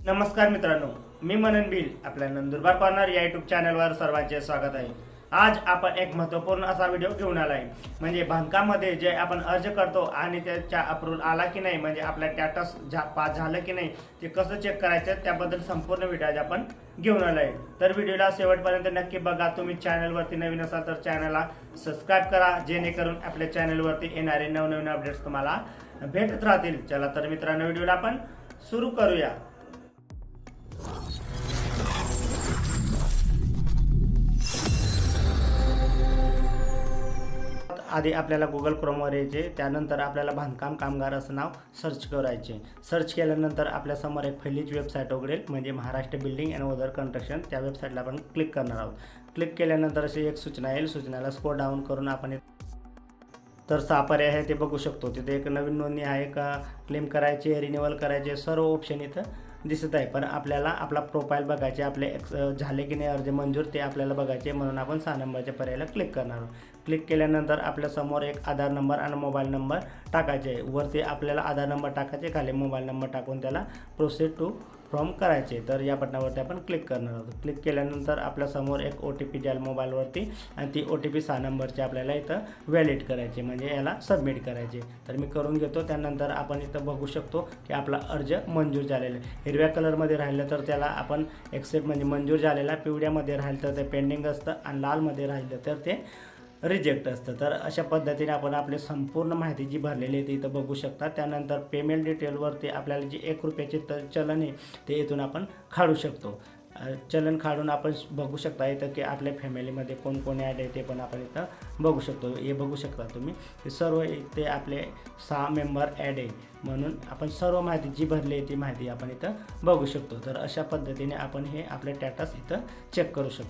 नमस्कार मित्रांनो, मी मनन बिल आपल्या नंदुरबार कॉर्नर या यूट्यूब चॅनलवर सर्वांचे स्वागत आहे। आज आपण एक महत्त्वपूर्ण असा व्हिडिओ घेऊन आला आहे, म्हणजे बांधकामामध्ये जे आपण अर्ज करतो आणि त्याचा अप्रूव्हल आला की नाही, म्हणजे आपला स्टॅटस पास झालं की नाही ते कसं चेक करायचं त्याबद्दल संपूर्ण व्हिडिओ आज आपण घेऊन आला आहे। तर व्हिडिओला शेवटपर्यंत नक्की बघा। तुम्ही चॅनलवरती नवीन असाल तर चॅनलला सबस्क्राईब करा, जेणेकरून आपल्या चॅनलवरती येणारे नवनवीन अपडेट्स तुम्हाला भेटत राहतील। चला तर मित्रांनो, व्हिडिओला आपण सुरू करूया। आधी आपल्याला गुगल क्रोमवर यायचे, त्यानंतर आपल्याला बांधकाम कामगार असं नाव सर्च करायचे। सर्च केल्यानंतर आपल्यासमोर एक पहिलीच वेबसाईट उघडेल, म्हणजे Maharashtra building and other construction. त्या वेबसाईटला आपण क्लिक करणार आहोत। क्लिक केल्यानंतर अशी एक सूचना येईल, सूचनाला स्क्रोल डाऊन करून आपण तर 6 पर्याय आहे ते बघू शकतो। तिथे एक नवीन नोंदणी आहे का, क्लेम करायचे, रिन्युअल करायचे, सर्व ऑप्शन इथं दिसत आहे। पण आपल्याला आपला प्रोफाईल बघायचे, आपले झाले की नाही अर्ज मंजूर ते आपल्याला बघायचे, म्हणून आपण 6 नंबरच्या पर्यायाला क्लिक करणार आहोत। क्लिक केल्यानंतर आपल्यासमोर एक आधार नंबर आणि मोबाईल नंबर टाकायचे। वरती आपल्याला आधार नंबर टाकायचे, खाली मोबाईल नंबर टाकून त्याला प्रोसीड टू फॉर्म करायचे। तर या बटनावरती आपण क्लिक करणार आहोत। क्लिक केल्यानंतर आपल्यासमोर एक OTP जाईल मोबाईलवरती, आणि ती OTP 6 नंबरची आपल्याला इथं व्हॅलिड करायची, म्हणजे याला सबमिट करायचे। तर मी करून घेतो। त्यानंतर आपण इथं बघू शकतो की आपला अर्ज मंजूर झालेला आहे। हिरव्या कलरमध्ये राहिलं तर त्याला आपण एक्सेप्ट म्हणजे मंजूर झालेला, पिवळ्यामध्ये राहिलं तर ते पेंडिंग असतं, आणि लालमध्ये राहिलं तर ते रिजेक्ट असतं। तर अशा पद्धतीने आपण आपली संपूर्ण माहिती जी भरलेली आहे ती इथं बघू शकता। त्यानंतर पेमेंट डिटेलवरती आपल्याला जी 1 रुपयाचे चलन आहे ते इथून आपण काढू शकतो। चलन काढून आपण बघू शकता इथं की आपल्या फॅमिलीमध्ये कोण कोण ॲड आहे ते पण आपण इथं बघू शकतो। हे बघू शकता तुम्ही, ते सर्व इथे आपले 6 मेंबर ॲड आहे, म्हणून आपण सर्व माहिती जी भरली आहे ती माहिती आपण इथं बघू शकतो। तर अशा पद्धतीने आपण हे आपले स्टॅटस इथं चेक करू शकतो।